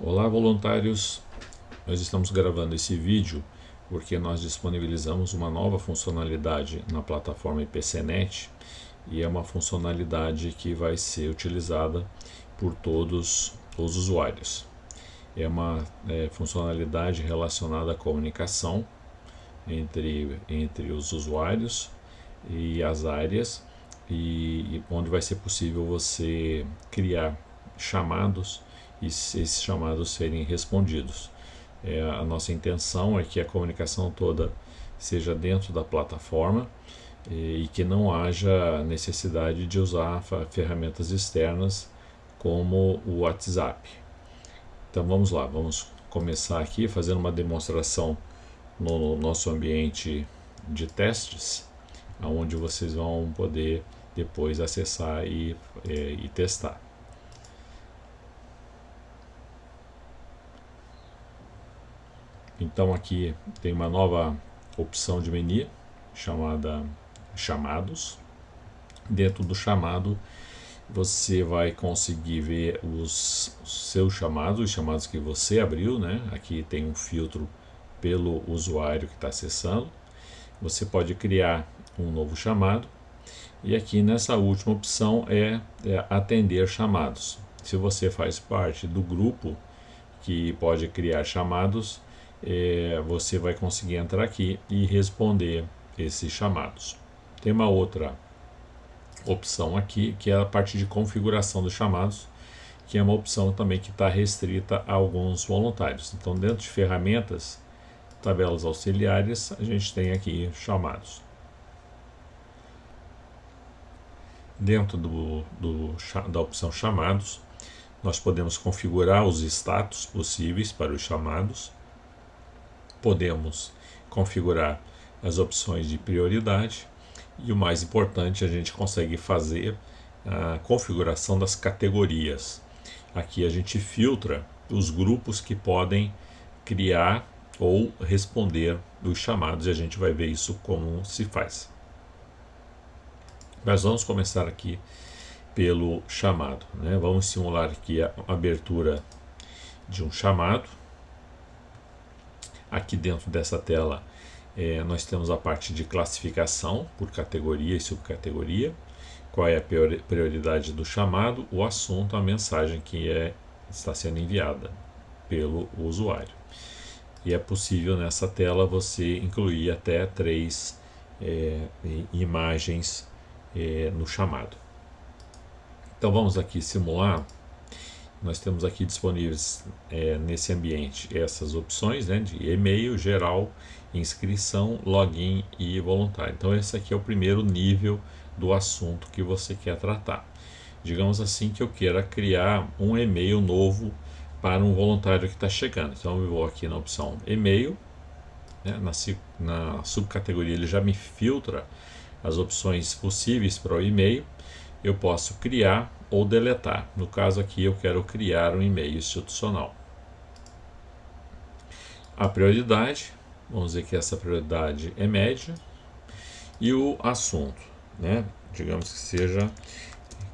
Olá, voluntários! Nós estamos gravando esse vídeo porque nós disponibilizamos uma nova funcionalidade na plataforma IPCNet e é uma funcionalidade que vai ser utilizada por todos os usuários. É uma funcionalidade relacionada à comunicação entre os usuários e as áreas, e onde vai ser possível você criar chamados e esses chamados serem respondidos. A nossa intenção é que a comunicação toda seja dentro da plataforma e que não haja necessidade de usar ferramentas externas como o WhatsApp. Então vamos lá, vamos começar aqui fazendo uma demonstração no nosso ambiente de testes, onde vocês vão poder depois acessar e testar. Então aqui tem uma nova opção de menu chamada chamados. Dentro do chamado você vai conseguir ver os seus chamados, os chamados que você abriu, né? Aqui tem um filtro pelo usuário que está acessando. Você pode criar um novo chamado. E aqui nessa última opção é atender chamados. Se você faz parte do grupo que pode criar chamados, você vai conseguir entrar aqui e responder esses chamados. Tem uma outra opção aqui, que é a parte de configuração dos chamados, que é uma opção também que está restrita a alguns voluntários. Então, dentro de ferramentas, tabelas auxiliares, a gente tem aqui chamados. Dentro da opção chamados, nós podemos configurar os status possíveis para os chamados. Podemos configurar as opções de prioridade e o mais importante, a gente consegue fazer a configuração das categorias. Aqui a gente filtra os grupos que podem criar ou responder os chamados e a gente vai ver isso como se faz. Mas vamos começar aqui pelo chamado, né? Vamos simular aqui a abertura de um chamado. Aqui dentro dessa tela nós temos a parte de classificação por categoria e subcategoria, qual é a prioridade do chamado, o assunto, a mensagem que está sendo enviada pelo usuário. E é possível nessa tela você incluir até 3 imagens no chamado. Então vamos aqui simular. Nós temos aqui disponíveis nesse ambiente essas opções, né, de e-mail, geral, inscrição, login e voluntário. Então esse aqui é o primeiro nível do assunto que você quer tratar. Digamos assim que eu queira criar um e-mail novo para um voluntário que está chegando. Então eu vou aqui na opção e-mail, né, na subcategoria ele já me filtra as opções possíveis para o e-mail. Eu posso criar ou deletar. No caso aqui eu quero criar um e-mail institucional. A prioridade, vamos dizer que essa prioridade é média. E o assunto, né? Digamos que seja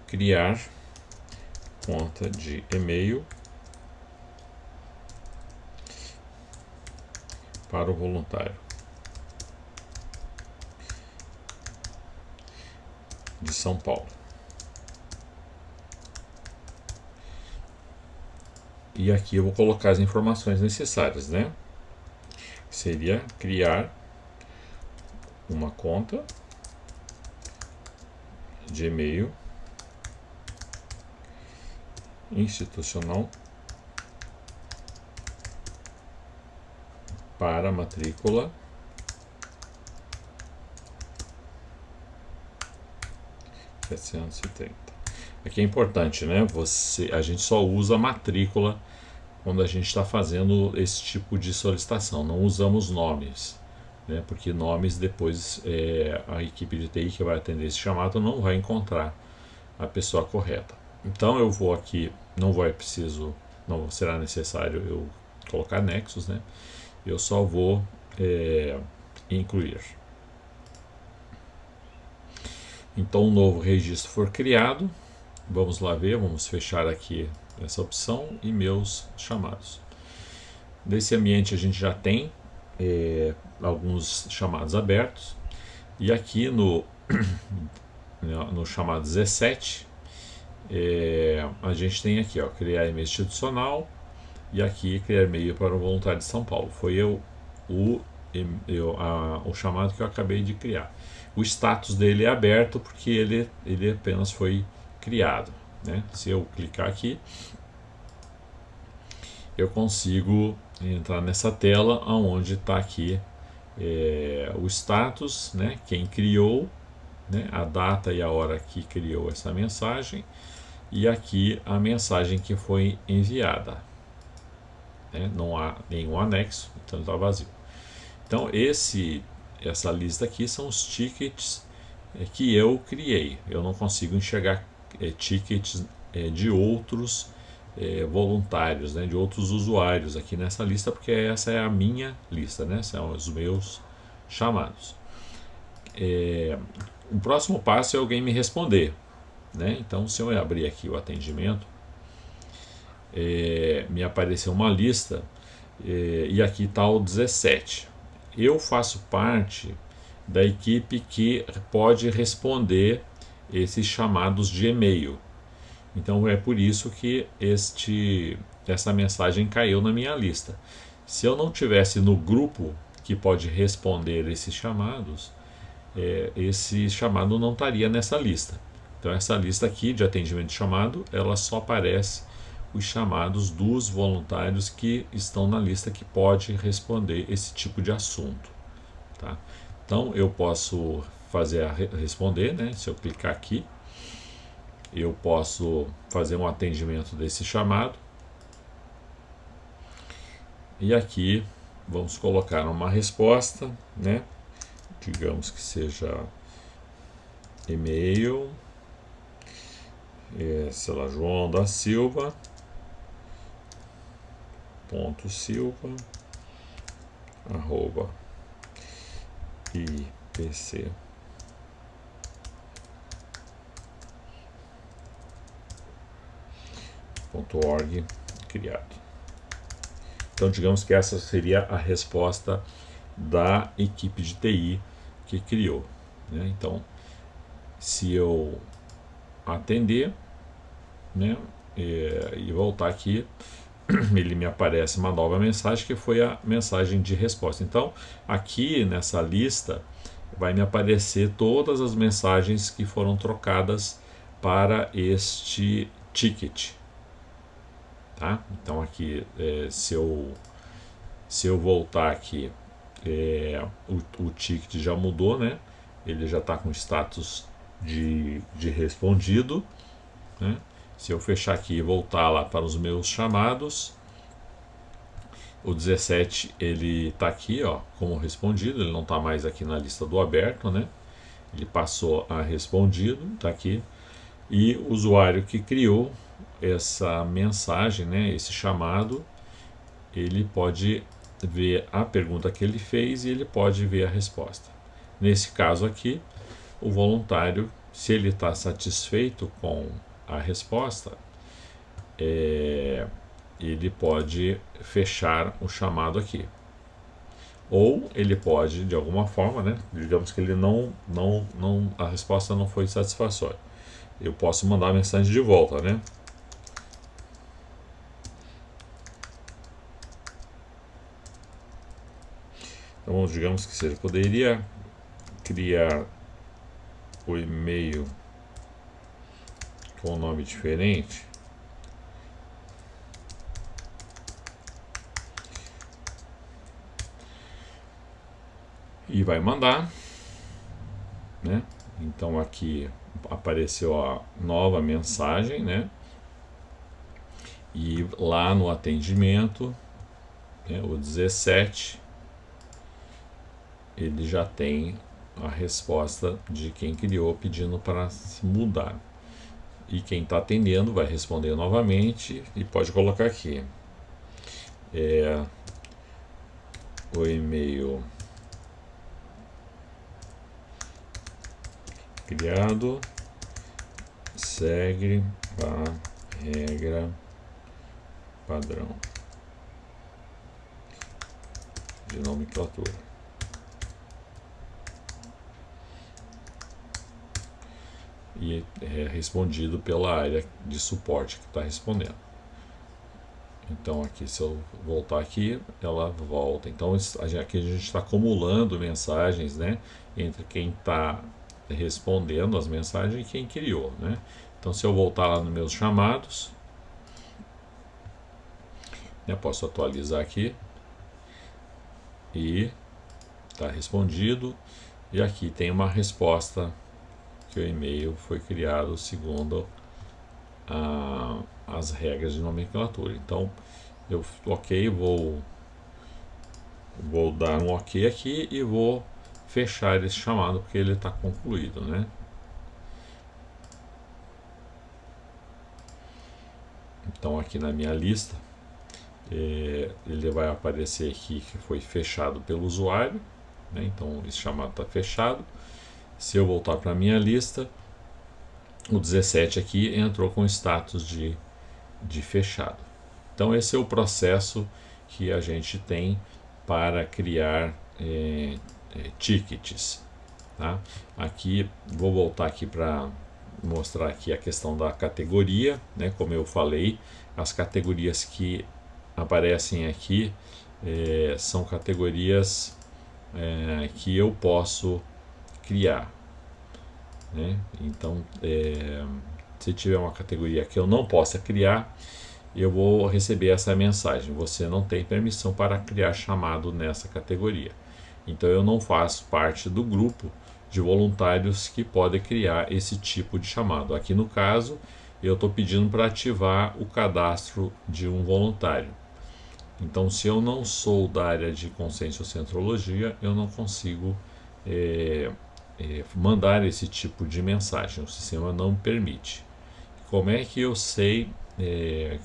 criar conta de e-mail para o voluntário de São Paulo. E aqui eu vou colocar as informações necessárias, né? Seria criar uma conta de e-mail institucional para a matrícula 730. Aqui é importante, né? A gente só usa matrícula quando a gente está fazendo esse tipo de solicitação. Não usamos nomes, né? Porque nomes depois a equipe de TI que vai atender esse chamado não vai encontrar a pessoa correta. Então eu vou aqui, não será necessário eu colocar nexos, né? Eu só vou incluir. Então um novo registro for criado. Vamos lá ver, vamos fechar aqui essa opção e meus chamados. Nesse ambiente a gente já tem alguns chamados abertos, e aqui no chamado 17 a gente tem aqui, ó, criar e-mail institucional, e aqui criar e-mail para o voluntário de São Paulo. Foi o chamado que eu acabei de criar. O status dele é aberto porque ele apenas foi criado, né? Se eu clicar aqui, eu consigo entrar nessa tela onde está aqui o status, né? Quem criou, né? A data e a hora que criou essa mensagem, e aqui a mensagem que foi enviada, né? Não há nenhum anexo, então está vazio. Então essa lista aqui são os tickets que eu criei. Eu não consigo enxergar tickets de outros voluntários, né, de outros usuários aqui nessa lista, porque essa é a minha lista, né, são os meus chamados. O próximo passo é alguém me responder, né? Então, se eu abrir aqui o atendimento, me apareceu uma lista e aqui está o 17. Eu faço parte da equipe que pode responder esses chamados de e-mail. Então é por isso que essa mensagem caiu na minha lista. Se eu não tivesse no grupo que pode responder esses chamados, esse chamado não estaria nessa lista. Então essa lista aqui de atendimento de chamado, ela só aparece os chamados dos voluntários que estão na lista que pode responder esse tipo de assunto, tá? Então eu posso responder, né? Se eu clicar aqui, eu posso fazer um atendimento desse chamado, e aqui vamos colocar uma resposta, né? Digamos que seja e-mail, sei lá, João da Silva .silva @ ipc.org criado. Então digamos que essa seria a resposta da equipe de TI que criou, né? Então se eu atender, né, e voltar aqui, ele me aparece uma nova mensagem que foi a mensagem de resposta. Então aqui nessa lista vai me aparecer todas as mensagens que foram trocadas para este ticket, tá? Então aqui se eu voltar aqui, o ticket já mudou, né? Ele já está com status de respondido, né? Se eu fechar aqui e voltar lá para os meus chamados, o 17 ele está aqui, ó, como respondido. Ele não está mais aqui na lista do aberto, né? Ele passou a respondido, está aqui. E o usuário que criou essa mensagem, né, esse chamado, ele pode ver a pergunta que ele fez e ele pode ver a resposta. Nesse caso aqui, o voluntário, se ele está satisfeito com a resposta, ele pode fechar o chamado aqui. Ou ele pode, de alguma forma, né, digamos que ele a resposta não foi satisfatória, eu posso mandar a mensagem de volta, né? Então, digamos que seja, poderia criar o e-mail com um nome diferente, e vai mandar, né? Então aqui apareceu a nova mensagem, né? E lá no atendimento, né, o 17, ele já tem a resposta de quem criou pedindo para mudar. E quem está atendendo vai responder novamente e pode colocar aqui o e-mail criado segue a regra padrão de nomenclatura. E é respondido pela área de suporte que está respondendo. Então aqui, se eu voltar aqui, ela volta. Então aqui a gente está acumulando mensagens, né, entre quem está respondendo as mensagens e quem criou, né? Então se eu voltar lá nos meus chamados, né, posso atualizar aqui e está respondido. E aqui tem uma resposta que o e-mail foi criado segundo as regras de nomenclatura. Então eu vou dar um ok aqui e vou fechar esse chamado porque ele está concluído, né? Então aqui na minha lista ele vai aparecer aqui que foi fechado pelo usuário, né? Então esse chamado está fechado. Se eu voltar para a minha lista, o 17 aqui entrou com status de fechado. Então esse é o processo que a gente tem para criar tickets, tá? Aqui vou voltar aqui para mostrar aqui a questão da categoria, né? Como eu falei, as categorias que aparecem aqui são categorias que eu posso criar, né? Então se tiver uma categoria que eu não possa criar, eu vou receber essa mensagem: você não tem permissão para criar chamado nessa categoria. Então eu não faço parte do grupo de voluntários que podem criar esse tipo de chamado. Aqui no caso, eu estou pedindo para ativar o cadastro de um voluntário. Então, se eu não sou da área de conscienciocentrologia, eu não consigo mandar esse tipo de mensagem. O sistema não permite. Como é que eu sei,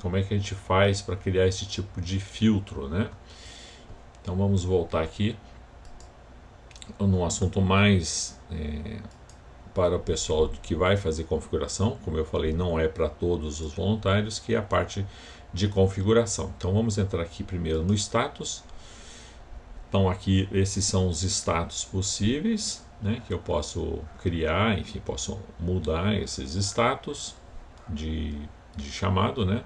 como é que a gente faz para criar esse tipo de filtro, né? Então vamos voltar aqui num assunto mais para o pessoal que vai fazer configuração. Como eu falei, não é para todos os voluntários, que é a parte de configuração. Então vamos entrar aqui primeiro no status. Então aqui esses são os status possíveis, né, que eu posso criar, enfim, posso mudar esses status de chamado, né?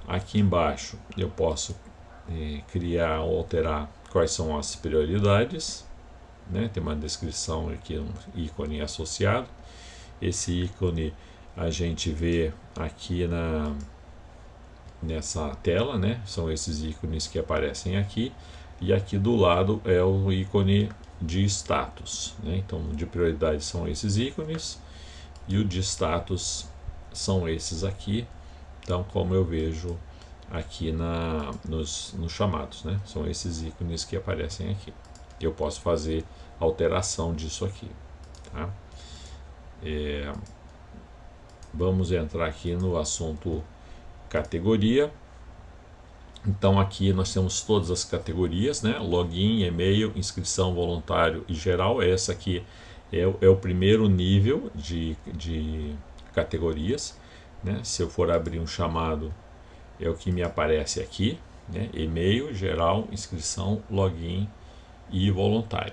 Aqui embaixo eu posso criar ou alterar quais são as prioridades, né? Tem uma descrição aqui, um ícone associado. Esse ícone a gente vê aqui nessa tela, né? São esses ícones que aparecem aqui, e aqui do lado é o ícone de status, né? Então de prioridade são esses ícones e o de status são esses aqui. Então, como eu vejo aqui nos chamados, né? São esses ícones que aparecem aqui. Eu posso fazer alteração disso aqui, tá? Vamos entrar aqui no assunto categoria. Então aqui nós temos todas as categorias, né? Login, e-mail, inscrição, voluntário e geral. Essa aqui é o primeiro nível de categorias, né? Se eu for abrir um chamado, é o que me aparece aqui, né? E-mail, geral, inscrição, login e voluntário.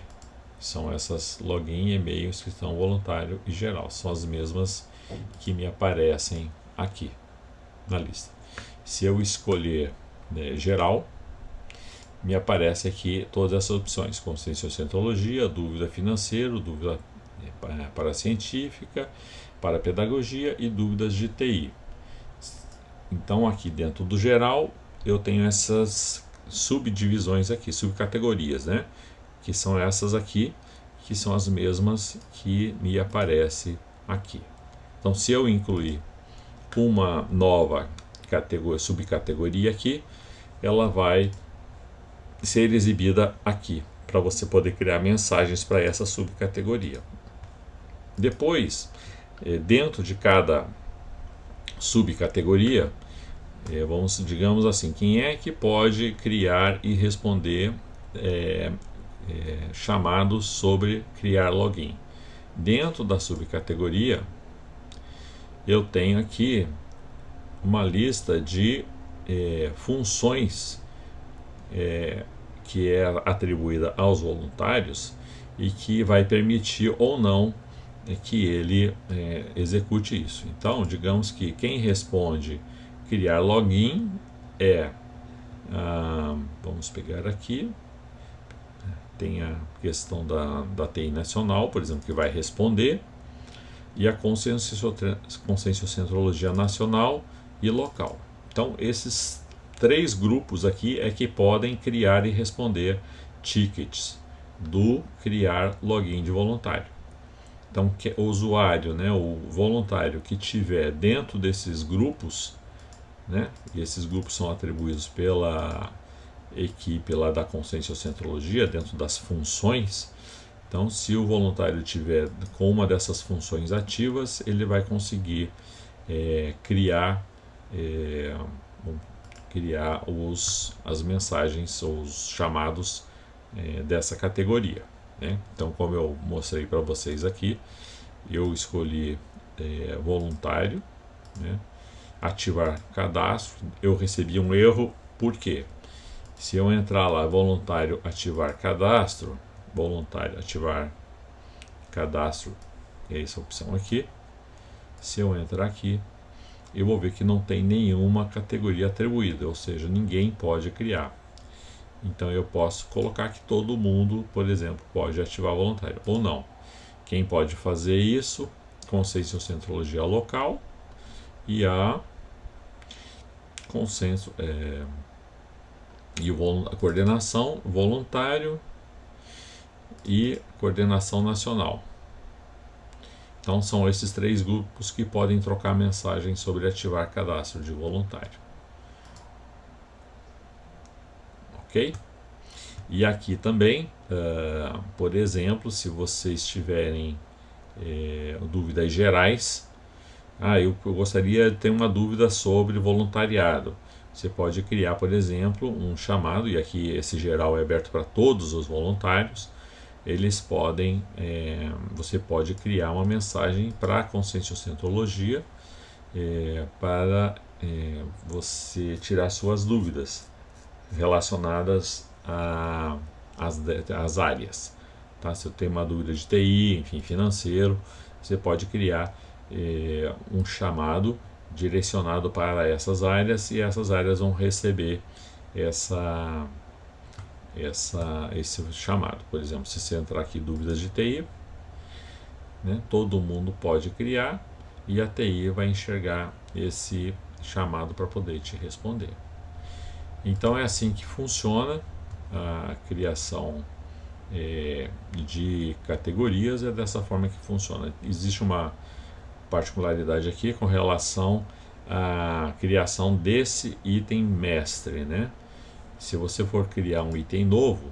São essas: login, e-mail, inscrição, voluntário e geral. São as mesmas que me aparecem aqui na lista. Se eu escolher geral, me aparece aqui todas essas opções: conscienciocentologia, dúvida financeira, dúvida paracientífica, para pedagogia e dúvidas de TI. Então aqui dentro do geral eu tenho essas subdivisões aqui, subcategorias, né? Que são essas aqui, que são as mesmas que me aparece aqui. Então se eu incluir uma nova subcategoria aqui, ela vai ser exibida aqui, para você poder criar mensagens para essa subcategoria. Depois, dentro de cada subcategoria, digamos assim, quem é que pode criar e responder chamados sobre criar login. Dentro da subcategoria, eu tenho aqui uma lista de funções que é atribuída aos voluntários e que vai permitir ou não que ele execute isso. Então, digamos que quem responde criar login vamos pegar aqui, tem a questão da TI nacional, por exemplo, que vai responder, e a conscienciocentrologia nacional e local. Então, esses 3 grupos aqui é que podem criar e responder tickets do criar login de voluntário. Então, o usuário, né, o voluntário que tiver dentro desses grupos, né, e esses grupos são atribuídos pela equipe lá da conscienciocentrologia, dentro das funções. Então, se o voluntário tiver com uma dessas funções ativas, ele vai conseguir criar as mensagens, os chamados dessa categoria, né? Então, como eu mostrei para vocês aqui, eu escolhi voluntário, né? Ativar cadastro. Eu recebi um erro, por quê? Se eu entrar lá, voluntário ativar cadastro, voluntário ativar cadastro, é essa opção aqui. Se eu entrar aqui, eu vou ver que não tem nenhuma categoria atribuída, ou seja, ninguém pode criar. Então eu posso colocar que todo mundo, por exemplo, pode ativar voluntário, ou não. Quem pode fazer isso? Conscienciocentrologia local e a consenso e a coordenação voluntário e coordenação nacional. Então são esses 3 grupos que podem trocar mensagens sobre ativar cadastro de voluntário. Ok? E aqui também, por exemplo, se vocês tiverem dúvidas gerais, eu gostaria de ter uma dúvida sobre voluntariado. Você pode criar, por exemplo, um chamado, e aqui esse geral é aberto para todos os voluntários. Eles podem, você pode criar uma mensagem para a conscienciocentrologia para você tirar suas dúvidas relacionadas às áreas. Tá? Se eu tenho uma dúvida de TI, enfim, financeiro, você pode criar um chamado direcionado para essas áreas e essas áreas vão receber esse chamado. Por exemplo, se você entrar aqui dúvidas de TI, né, todo mundo pode criar e a TI vai enxergar esse chamado para poder te responder. Então é assim que funciona a criação de categorias, é dessa forma que funciona. Existe uma particularidade aqui com relação à criação desse item mestre, né? Se você for criar um item novo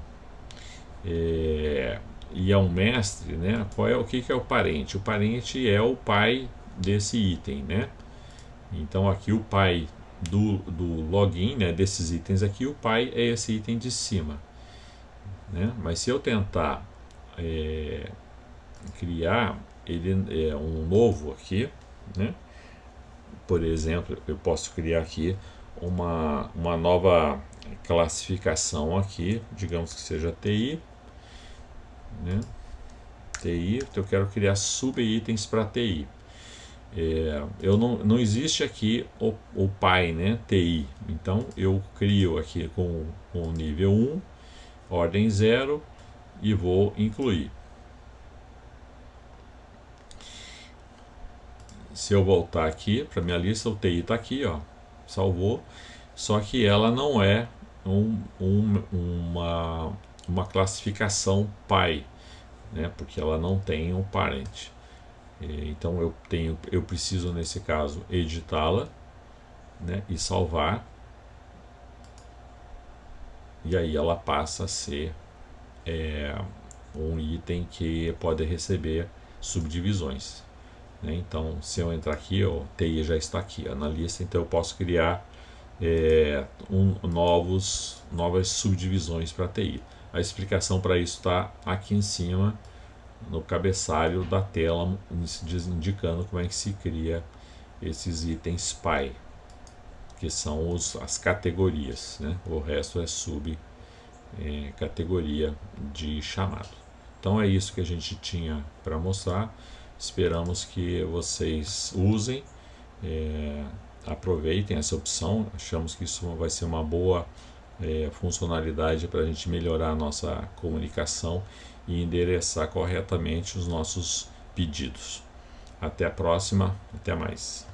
e é um mestre, né? O que é o parente? O parente é o pai desse item, né? Então aqui o pai do login, né, desses itens aqui, o pai é esse item de cima, né? Mas se eu tentar criar um novo aqui, né? Por exemplo, eu posso criar aqui uma nova classificação aqui, digamos que seja TI, né? TI, então eu quero criar subitens para TI. Não existe aqui o pai, né, TI, então eu crio aqui com nível 1, ordem 0 e vou incluir. Se eu voltar aqui para minha lista, o TI está aqui, ó, salvou, só que ela não é uma classificação pai, né, porque ela não tem um parent. Então eu preciso nesse caso editá-la, né, e salvar, e aí ela passa a ser um item que pode receber subdivisões, né? Então se eu entrar aqui, o TI já está aqui na lista, então eu posso criar novas subdivisões para TI. A explicação para isso está aqui em cima no cabeçalho da tela, indicando como é que se cria esses itens pai. que são as categorias, né? O resto é categoria de chamado. Então é isso que a gente tinha para mostrar. Esperamos que vocês usem, aproveitem essa opção. Achamos que isso vai ser uma boa funcionalidade para a gente melhorar a nossa comunicação e endereçar corretamente os nossos pedidos. Até a próxima, até mais.